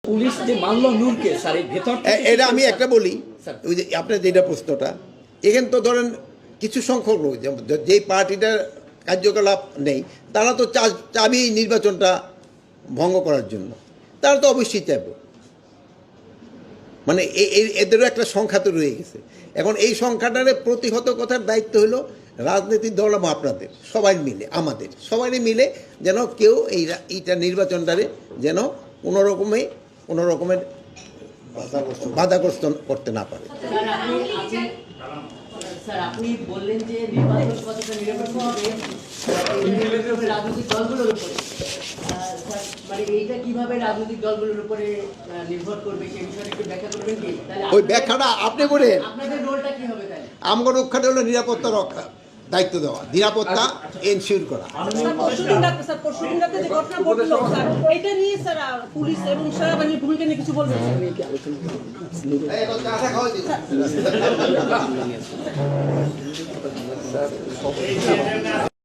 Police যে মানল নূরকে sir এই ভেতর এটা আমি একটা বলি, ওই যে আপনার যেটা প্রশ্নটা, এখানে তো ধরেন কিছু সংখ্যক লোক যেই পার্টিটার কার্যকলাপ নেই তারা তো চাবি নির্বাচনটা ভঙ্গ করার জন্য, তারা তো অবশ্যই চাইবে। মানে এদেরও একটা সংখ্যা তো রয়ে গেছে। এখন এই সংখ্যাটারে প্রতিহত করার দায়িত্ব হলো রাজনৈতিক দল এবং আপনাদের সবাই মিলে, আমাদের সবাই মিলে যেন কেউ এইটা নির্বাচনটারে যেন কোনো রকমের বাধাগ্রস্ত করতে না পারে। স্যার আপনি বললেন যে নির্বাচন কতটা নিরপেক্ষ হবে রাজনৈতিক দলগুলোর উপরে, মানে এইটা কিভাবে রাজনৈতিক দলগুলোর উপরে নির্ভর করবে সেই বিষয়টা একটু ব্যাখ্যা করবেন কি? ওই ব্যাখ্যাটা আপনি বলেন। আপনাদের রোলটা কি হবে তাহলে? আমগো রক্ষাটা হলো নিরাপত্তা রক্ষা, দায়িত্ব দেওয়া, নিরাপত্তা এনশিওর করা। পরশুদিন রাতে যে ঘটনা ঘটলো স্যার, এটা নিয়ে স্যার পুলিশ এবং সেনাবাহিনীর ভূমিকা নিয়ে কিছু বলবেন? আলোচনা